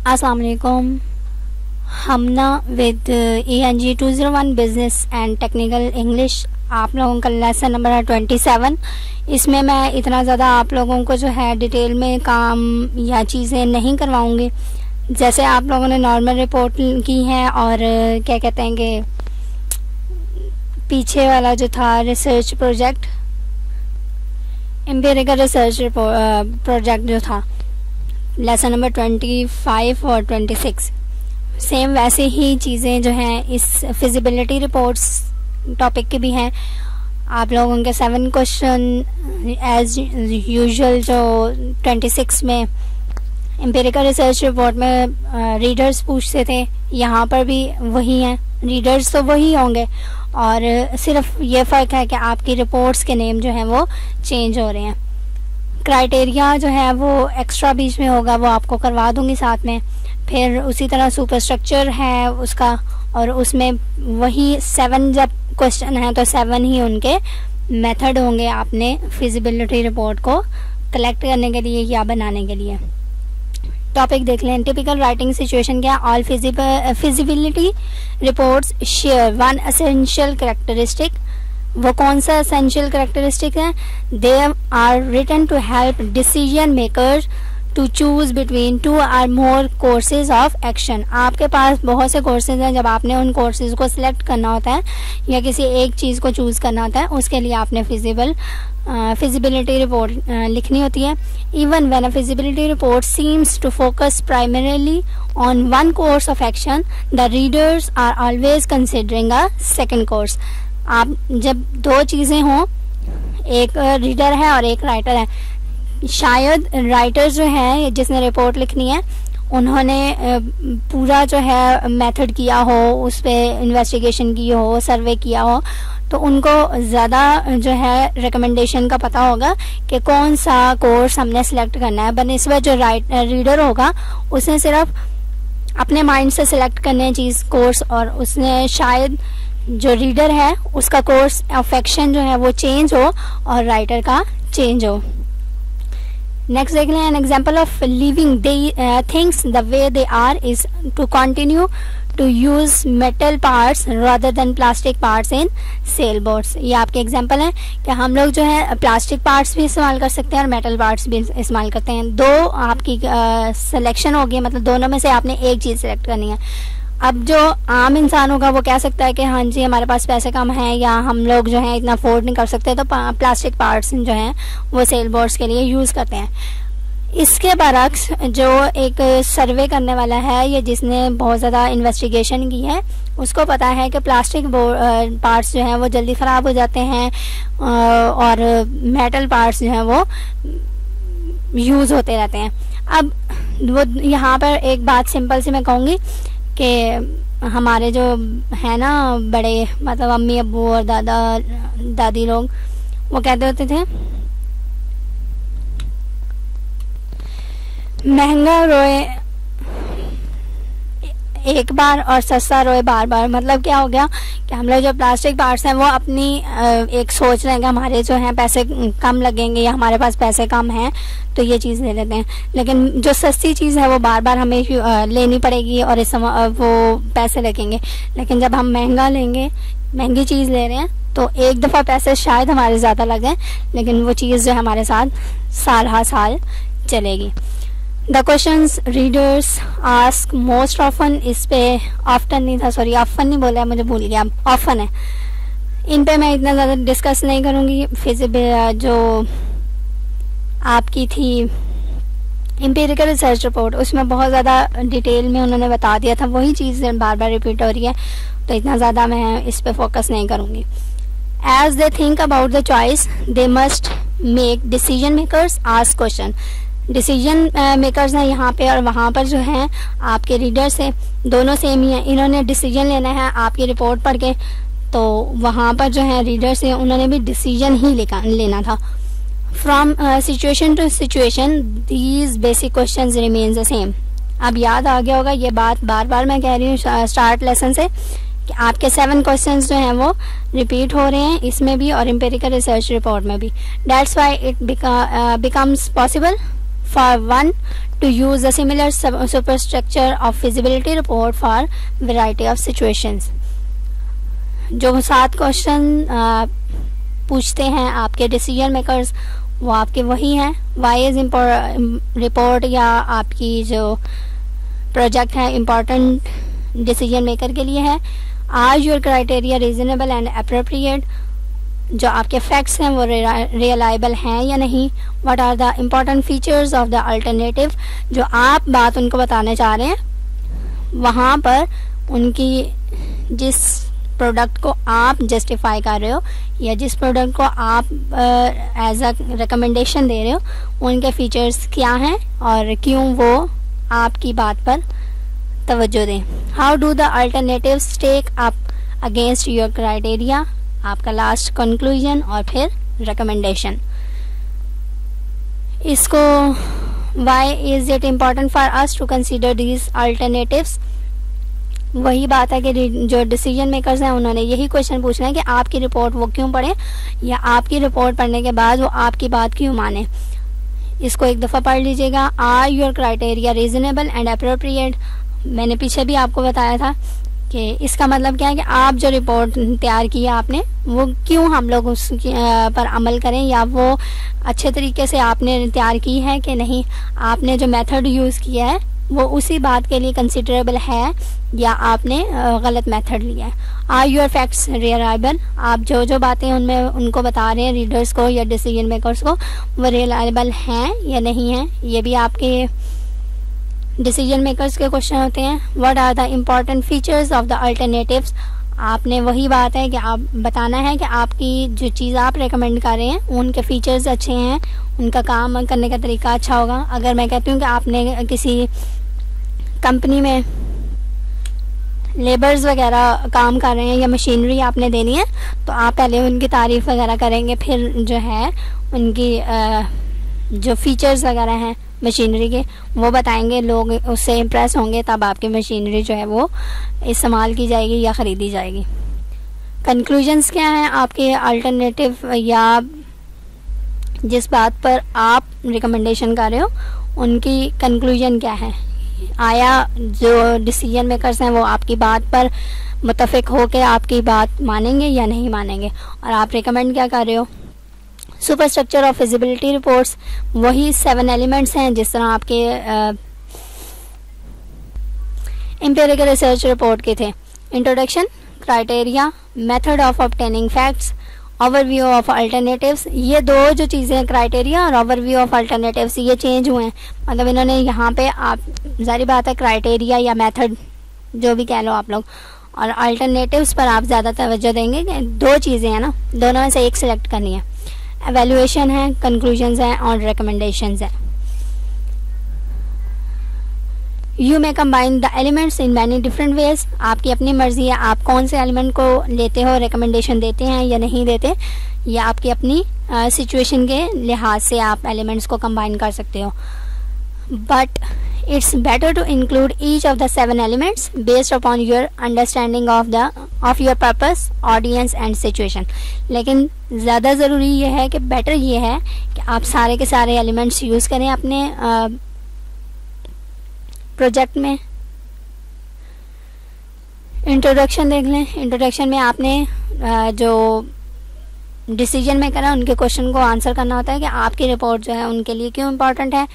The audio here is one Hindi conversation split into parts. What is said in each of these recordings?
अस्सलाम वालेकुम। हम ना with ENG 201 business and technical English आप लोगों का लेसन नंबर है 27। इसमें मैं इतना ज़्यादा आप लोगों को जो है डिटेल में काम या चीज़ें नहीं करवाऊँगी। जैसे आप लोगों ने नॉर्मल रिपोर्ट की है और क्या कहते हैं कि पीछे वाला जो था research project, empirical research project जो था लेसन नंबर 25 और 26, सेम वैसे ही चीज़ें जो हैं इस फिजिबिलिटी रिपोर्ट्स टॉपिक के भी हैं। आप लोगों के 7 क्वेश्चन एज यूजुअल जो 26 में एम्पिरिकल रिसर्च रिपोर्ट में रीडर्स पूछते थे, यहाँ पर भी वही हैं। रीडर्स तो वही होंगे और सिर्फ ये फ़र्क है कि आपकी रिपोर्ट्स के नेम जो हैं वो चेंज हो रहे हैं। क्राइटेरिया जो है वो एक्स्ट्रा बीच में होगा, वो आपको करवा दूंगी साथ में। फिर उसी तरह सुपर स्ट्रक्चर है उसका, और उसमें वही 7 जब क्वेश्चन है तो 7 ही उनके मेथड होंगे आपने फिजिबिलिटी रिपोर्ट को कलेक्ट करने के लिए या बनाने के लिए। टॉपिक देख लें। टिपिकल राइटिंग सिचुएशन क्या? All feasibility reports share one essential characteristic. वो कौन सा एसेंशियल कैरेक्टरिस्टिक है? They are written to help decision maker to choose between 2 और मोर कोर्सेज ऑफ एक्शन। आपके पास बहुत से कोर्सेज हैं, जब आपने उन कोर्सेज को सिलेक्ट करना होता है या किसी एक चीज़ को चूज़ करना होता है, उसके लिए आपने फिजिबिलिटी रिपोर्ट लिखनी होती है। Even when a feasibility report seems to focus primarily on one course of action, the readers are always considering a second course. आप जब 2 चीज़ें हों, एक रीडर है और एक राइटर है, शायद राइटर जो है जिसने रिपोर्ट लिखनी है उन्होंने पूरा जो है मेथड किया हो, उस पर इन्वेस्टिगेशन की हो, सर्वे किया हो, तो उनको ज़्यादा जो है रिकमेंडेशन का पता होगा कि कौन सा कोर्स हमने सेलेक्ट करना है। बनिस्बत जो रीडर होगा उसने सिर्फ अपने माइंड से सिलेक्ट करने चीज़ कोर्स, और उसने शायद जो रीडर है उसका कोर्स ऑफ एक्शन जो है वो चेंज हो और राइटर का चेंज हो। नेक्स्ट देख लें। An example of leaving things the way they are is to continue to use metal parts rather than plastic parts in sail boats. ये आपके एग्जाम्पल हैं कि हम लोग जो है प्लास्टिक पार्ट्स भी इस्तेमाल कर सकते हैं और मेटल पार्ट्स भी इस्तेमाल करते हैं। 2 आपकी सिलेक्शन होगी, मतलब दोनों में से आपने एक चीज़ सेलेक्ट करनी है। अब जो आम इंसान होगा वो कह सकता है कि हाँ जी हमारे पास पैसे कम हैं या हम लोग जो है इतना अफोर्ड नहीं कर सकते, तो प्लास्टिक पार्ट्स जो हैं वो सेल बोट्स के लिए यूज़ करते हैं। इसके बरक्स जो एक सर्वे करने वाला है या जिसने बहुत ज़्यादा इन्वेस्टिगेशन की है, उसको पता है कि प्लास्टिक पार्ट्स जो हैं वो जल्दी ख़राब हो जाते हैं और मेटल पार्ट्स जो हैं वो यूज़ होते रहते हैं। अब वो यहाँ पर एक बात सिंपल सी मैं कहूँगी कि हमारे जो है ना बड़े, मतलब अम्मी अब्बू और दादा दादी लोग, वो कहते होते थे महंगा रोए एक बार और सस्ता रोए बार बार। मतलब क्या हो गया कि हम लोग जो प्लास्टिक पार्ट्स हैं वो अपनी एक सोच रहे हैं कि हमारे जो हैं पैसे कम लगेंगे या हमारे पास पैसे कम हैं तो ये चीज़ ले लेते हैं, लेकिन जो सस्ती चीज़ है वो बार बार हमें लेनी पड़ेगी और इस वो पैसे लगेंगे। लेकिन जब हम महंगा लेंगे, महंगी चीज़ ले रहे हैं, तो एक दफ़ा पैसे शायद हमारे ज़्यादा लगें, लेकिन वो चीज़ जो है हमारे साथ साल हा साल चलेगी। The questions readers ask most often, इस पे ऑफ्टन नहीं था, सॉरी ऑफन नहीं बोला है, मुझे भूल गया, ऑफन है। इन पे मैं इतना ज़्यादा डिस्कस नहीं करूँगी। जो आपकी थी एम्पिरिकल रिसर्च रिपोर्ट, उसमें बहुत ज़्यादा डिटेल में उन्होंने बता दिया था, वही चीज़ बार बार रिपीट हो रही है, तो इतना ज़्यादा मैं इस पे फोकस नहीं करूँगी। As they think about the choice they must make decision makers ask question. Decision makers हैं यहाँ पे और वहाँ पर जो हैं आपके रीडर्स हैं, दोनों सेम ही हैं। इन्होंने डिसीजन लेना है आपकी रिपोर्ट पढ़ के, तो वहाँ पर जो है रीडर्स हैं उन्होंने भी डिसीजन ही लेना था। From situation to situation these basic questions remains the same. अब याद आ गया होगा, ये बात बार बार मैं कह रही हूँ स्टार्ट लेसन से, कि आपके 7 क्वेश्चंस जो हैं वो रिपीट हो रहे हैं इसमें भी और एम्पिरिकल रिसर्च रिपोर्ट में भी। That's why it becomes possible for one to use a similar superstructure of feasibility report for variety of situations. जो 7 क्वेश्चन पूछते हैं आपके डिसीजन मेकर्स वो आपके वही हैं. वाई इज रिपोर्ट या आपकी जो प्रोजेक्ट है इम्पोर्टेंट डिसीजन मेकर के लिए है. Are your criteria reasonable and appropriate. जो आपके फैक्ट्स हैं वो रियलाइबल हैं या नहीं. What are the important features of the alternative. जो आप बात उनको बताने चाह रहे हैं वहाँ पर उनकी जिस प्रोडक्ट को आप जस्टिफाई कर रहे हो या जिस प्रोडक्ट को आप एज अ रिकमेंडेशन दे रहे हो उनके फीचर्स क्या हैं और क्यों वो आपकी बात पर तवज्जो दें. How do the alternatives take up against your criteria. आपका लास्ट कंक्लूजन और फिर रिकमेंडेशन. इसको why is it important for us to consider these alternatives. वही बात है कि जो डिसीजन मेकर्स हैं उन्होंने यही क्वेश्चन पूछना है कि आपकी रिपोर्ट वो क्यों पढ़े या आपकी रिपोर्ट पढ़ने के बाद वो आपकी बात क्यों माने. इसको एक दफ़ा पढ़ लीजिएगा. Are your criteria reasonable and appropriate. मैंने पीछे भी आपको बताया था कि इसका मतलब क्या है कि आप जो रिपोर्ट तैयार की है आपने वो क्यों हम लोग उस पर अमल करें या वो अच्छे तरीके से आपने तैयार की है कि नहीं. आपने जो मेथड यूज़ किया है वो उसी बात के लिए कंसिडरेबल है या आपने गलत मेथड लिया है. Are your facts reliable. आप जो जो बातें उनमें उनको बता रहे हैं रीडर्स को या डिसीजन मेकर्स को वो रियलाइबल हैं या नहीं हैं. ये भी आपके डिसीजन मेकर्स के क्वेश्चन होते हैं. What are the important features of the alternatives. आपने वही बात है कि आप बताना है कि आपकी जो चीज़ आप रेकमेंड कर रहे हैं उनके फीचर्स अच्छे हैं, उनका काम करने का तरीका अच्छा होगा. अगर मैं कहती हूँ कि आपने किसी कंपनी में लेबर्स वगैरह काम कर रहे हैं या मशीनरी आपने देनी है तो आप पहले उनकी तारीफ़ वगैरह करेंगे, फिर जो है उनकी जो फीचर्स वगैरह हैं मशीनरी के वो बताएंगे. लोग उससे इम्प्रेस होंगे तब आपकी मशीनरी जो है वो इस्तेमाल की जाएगी या ख़रीदी जाएगी. कंक्लूजन्स क्या हैं आपके अल्टरनेटिव या जिस बात पर आप रिकमेंडेशन कर रहे हो उनकी कंक्लूजन क्या है. आया जो डिसीजन मेकर्स हैं वो आपकी बात पर मुत्तफ़िक हो के आपकी बात मानेंगे या नहीं मानेंगे और आप रिकमेंड क्या कर रहे हो. Super structure of feasibility reports वही 7 एलिमेंट्स हैं जिस तरह आपके एम्पिरिकल रिसर्च रिपोर्ट के थे. Introduction, criteria, method of obtaining facts, overview of alternatives. ये दो जो चीज़ें क्राइटेरिया और ओवरव्यू ऑफ अल्टरनेटिव्स ये चेंज हुए हैं. मतलब इन्होंने यहाँ पे आप जारी बात है क्राइटेरिया या मेथड जो भी कह लो आप लोग और अल्टरनेटिव्स पर आप ज़्यादा तवज्जो देंगे कि 2 चीज़ें हैं ना, दोनों में से एक सिलेक्ट करनी है. एवेल्युएशन है, कंक्लूजन्स हैं और रिकमेंडेशंस हैं. You may combine the elements in many different ways. आपकी अपनी मर्जी है आप कौन से एलिमेंट को लेते हो, रिकमेंडेशन देते हैं या नहीं देते. या आपकी अपनी सिचुएशन के लिहाज से आप एलिमेंट्स को कंबाइन कर सकते हो. But it's better to include each of the 7 elements based upon your understanding of your purpose, audience and situation. लेकिन ज़्यादा ज़रूरी ये है कि बेटर ये है कि आप सारे के सारे एलिमेंट्स यूज़ करें अपने प्रोजेक्ट में. इंट्रोडक्शन देख लें. इंट्रोडक्शन में आपने जो डिसीजन मेकर है उनके क्वेश्चन को आंसर करना होता है कि आपकी रिपोर्ट जो है उनके लिए क्यों इम्पोर्टेंट है.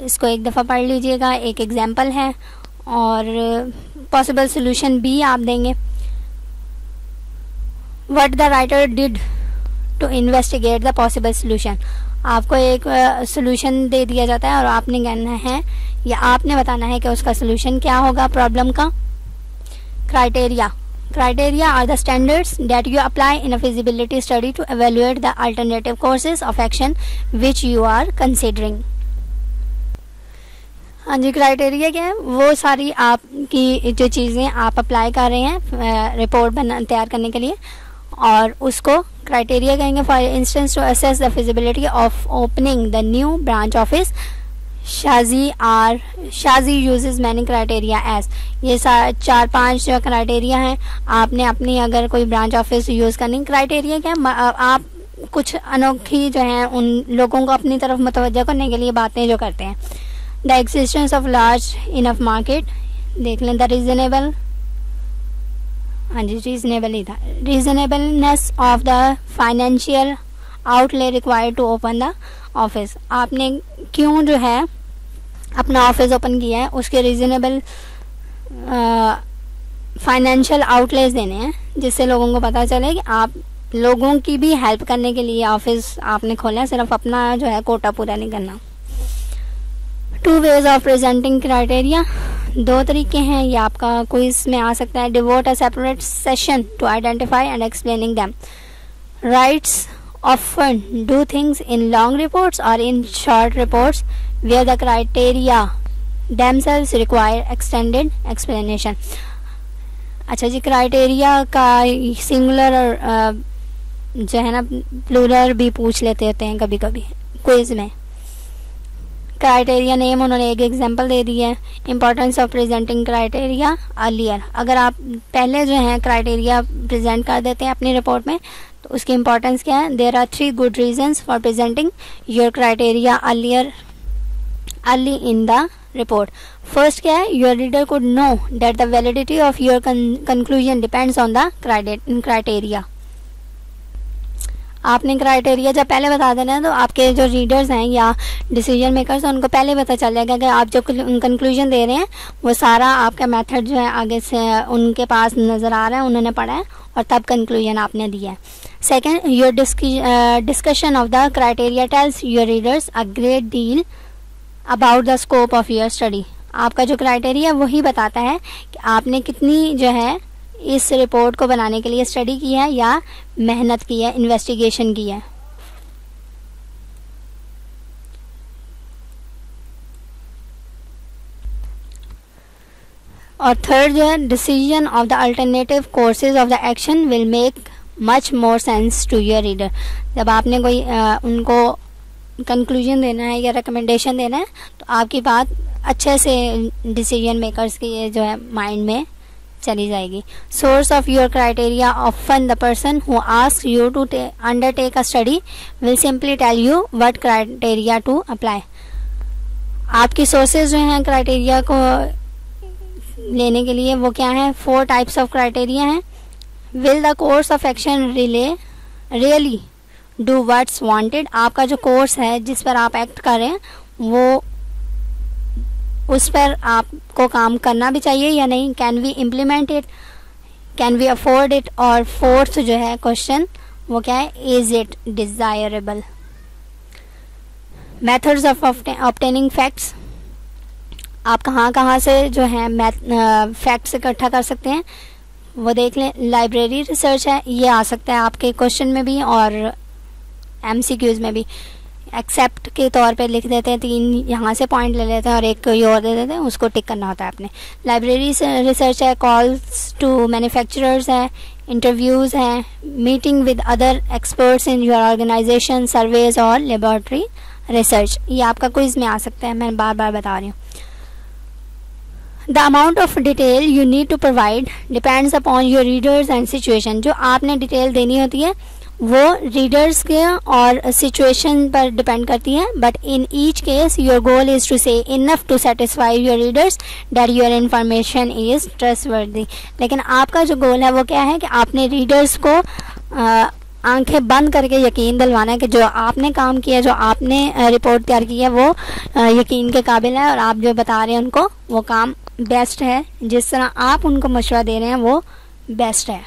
इसको एक दफ़ा पढ़ लीजिएगा. एक एग्जाम्पल है और पॉसिबल सोल्यूशन भी आप देंगे. What the writer did to investigate the possible solution. आपको एक सोल्यूशन दे दिया जाता है और आपने कहना है या आपने बताना है कि उसका सोल्यूशन क्या होगा प्रॉब्लम का. Criteria. Criteria are the standards that you apply in a feasibility study to evaluate the alternative courses of action which you are considering. हाँ जी, क्राइटेरिया क्या है? वो सारी आपकी जो चीज़ें आप अप्लाई कर रहे हैं रिपोर्ट तैयार करने के लिए और उसको क्राइटेरिया कहेंगे. For instance to assess the feasibility of opening the new branch office Shaji uses many criteria as. ये 4-5 जो क्राइटेरिया हैं. आपने अपनी अगर कोई ब्रांच ऑफिस यूज़ करनी. क्राइटेरिया क्या है? आप कुछ अनोखी जो है उन लोगों को अपनी तरफ मुतवज्जो करने के लिए बातें जो करते हैं। The existence of large enough market, देख लें। द रीजनेबल, हाँ जी रीजनेबल ही था। Reasonableness of the financial outlay required to open the office, आपने क्यों जो है अपना ऑफिस ओपन किया है, उसके रीजनेबल फाइनेंशियल आउटलेस देने हैं, जिससे लोगों को पता चले कि आप लोगों की भी हेल्प करने के लिए ऑफिस आपने खोला है, सिर्फ अपना जो है कोटा पूरा नहीं करना। 2 वेज ऑफ प्रेजेंटिंग क्राइटेरिया, 2 तरीके हैं, ये आपका क्विज में आ सकता है। Devote a separate session to identify and explaining them. Writers often do things in long reports or in short reports where the criteria themselves require extended explanation। अच्छा जी, क्राइटेरिया का सिंगुलर और जो है ना प्लूरल भी पूछ लेते होते हैं कभी कभी क्विज में। क्राइटेरिया नेम उन्होंने एक एग्जांपल दे दी है। Importance of presenting criteria earlier, अगर आप पहले जो है क्राइटेरिया प्रेजेंट कर देते हैं अपनी रिपोर्ट में तो उसकी इंपॉर्टेंस क्या है। There are 3 good reasons for presenting your criteria early in the report. First क्या है, your reader could know that the validity of your conclusion depends on the criteria. आपने क्राइटेरिया जब पहले बता देना है तो आपके जो रीडर्स हैं या डिसीजन मेकर्स हैं उनको पहले पता चल जाएगा कि आप जो कंक्लूजन दे रहे हैं वो सारा आपका मेथड जो है आगे से उनके पास नज़र आ रहा है, उन्होंने पढ़ा है और तब कंक्लूजन आपने दिया है। Second, your discussion of the criteria tells your readers a great deal about the scope of your study. आपका जो क्राइटेरिया वही बताता है कि आपने कितनी जो है इस रिपोर्ट को बनाने के लिए स्टडी की है या मेहनत की है, इन्वेस्टिगेशन की है। और थर्ड जो है, decision of the alternative courses of the action will make much more sense to your reader. जब आपने कोई उनको कंक्लूजन देना है या रिकमेंडेशन देना है तो आपकी बात अच्छे से डिसीजन मेकर्स के जो है माइंड में चली जाएगी। Source of your criteria, often the person who ask you to undertake a study will simply tell you what criteria to apply. आपकी सोर्सेज जो हैं क्राइटेरिया को लेने के लिए वो क्या है, 4 टाइप्स ऑफ क्राइटेरिया हैं। Will the course of action really do what's wanted, आपका जो कोर्स है जिस पर आप एक्ट कर रहे हैं वो उस पर आपको काम करना भी चाहिए या नहीं। Can we implement it, can we afford it. और फोर्थ जो है क्वेश्चन वो क्या है, is it desirable. Methods of obtaining facts, आप कहाँ कहाँ से जो है फैक्ट्स इकट्ठा कर सकते हैं वो देख लें। लाइब्रेरी रिसर्च है, ये आ सकता है आपके क्वेश्चन में भी और MCQs में भी। एक्सेप्ट के तौर पे लिख देते हैं, 3 यहाँ से पॉइंट ले लेते हैं और एक कोई और दे देते हैं, उसको टिक करना होता है आपने। लाइब्रेरी रिसर्च है, कॉल्स टू मैन्युफैक्चरर्स है, इंटरव्यूज़ हैं, meeting with other experts in your organisation, surveys और लेबोरेटरी रिसर्च। ये आपका क्विज में आ सकता है, मैं बार बार बता रही हूँ। The amount of detail you need to provide depends upon your readers and situation. जो आपने डिटेल देनी होती है वो रीडर्स के और सिचुएशन पर डिपेंड करती है। But in each case your goal is to say enough to satisfy your readers that your information is trustworthy. लेकिन आपका जो गोल है वो क्या है कि आपने रीडर्स को आंखें बंद करके यकीन दिलवाना है कि जो आपने काम किया, जो आपने रिपोर्ट तैयार की है वो यकीन के काबिल है और आप जो बता रहे हैं उनको वो काम बेस्ट है, जिस तरह आप उनको मशवरा दे रहे हैं वो बेस्ट है।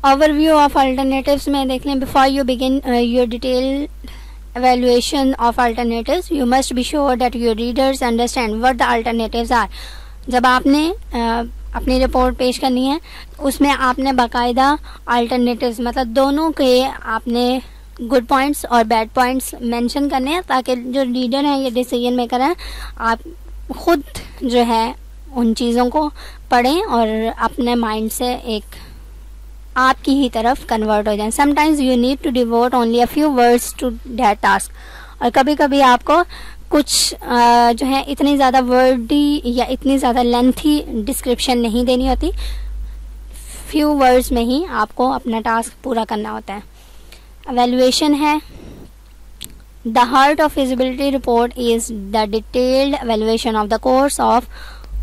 ओवरव्यू ऑफ अल्टरनेटिव्स में देख लें। Before you begin your detail evaluation of alternatives you must be sure that your readers understand what the alternatives are। जब आपने अपनी रिपोर्ट पेश करनी है उसमें आपने बाकायदा अल्टरनेटिव्स मतलब दोनों के आपने गुड पॉइंट्स और बैड पॉइंट्स मेंशन करने हैं ताकि जो रीडर हैं या डिसीजन मेकर हैं आप खुद जो है उन चीज़ों को पढ़ें और अपने माइंड से एक आपकी ही तरफ कन्वर्ट हो जाए। Sometimes you need to devote only a few words to that task. और कभी कभी आपको कुछ जो है इतनी ज़्यादा वर्डी या इतनी ज़्यादा लेंथी डिस्क्रिप्शन नहीं देनी होती, फ्यू वर्ड्स में ही आपको अपना टास्क पूरा करना होता है। एवेल्युएशन है, the heart of feasibility report is the detailed evaluation of the course of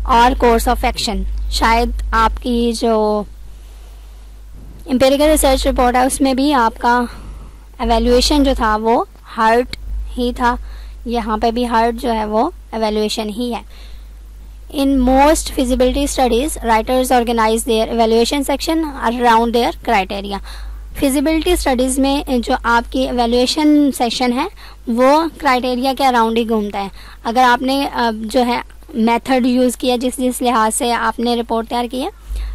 और कोर्स ऑफ एक्शन। शायद आपकी जो एम्पिरिकल रिसर्च रिपोर्ट है उसमें भी आपका एवेल्युएशन जो था वो हार्ट ही था, यहाँ पे भी हार्ट जो है वो एवेल्युएशन ही है। In most feasibility studies writers organise their evaluation section around their criteria. Feasibility studies में जो आपकी एवेल्युएशन सेक्शन है वो क्राइटेरिया के अराउंड ही घूमता है। अगर आपने जो है मेथड यूज़ किया, जिस लिहाज से आपने रिपोर्ट तैयार की है,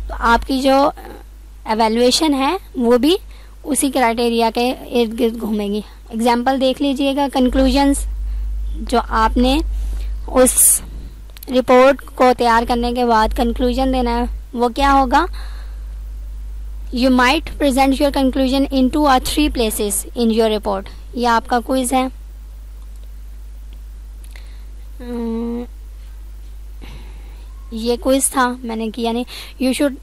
तो आपकी जो एवेल्युएशन है वो भी उसी क्राइटेरिया के इर्द गिर्द घूमेगी। एग्जाम्पल देख लीजिएगा, कंक्लूजन्स जो आपने उस रिपोर्ट को तैयार करने के बाद कंक्लूजन देना है वो क्या होगा। You might present your conclusion in 2 or 3 places in your report. यह आपका क्विज है। ये क्विज था, मैंने किया नहीं। You should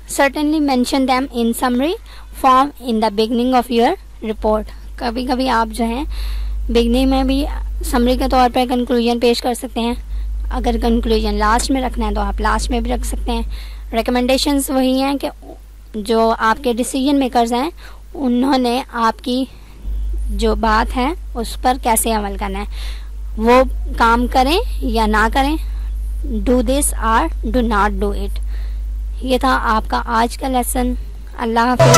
certainly mention them in summary form in the beginning of your report। कभी कभी आप जो हैं बिगनिंग में भी समरी के तौर पर कंक्लूजन पेश कर सकते हैं। अगर कंक्लूजन लास्ट में रखना है तो आप लास्ट में भी रख सकते हैं। रिकमेंडेशंस वही हैं कि जो आपके डिसीजन मेकर्स हैं उन्होंने आपकी जो बात है उस पर कैसे अमल करना है, वो काम करें या ना करें, डू दिस और डू नॉट डू इट। ये था आपका आज का लेसन। अल्लाह हाफ़िज़।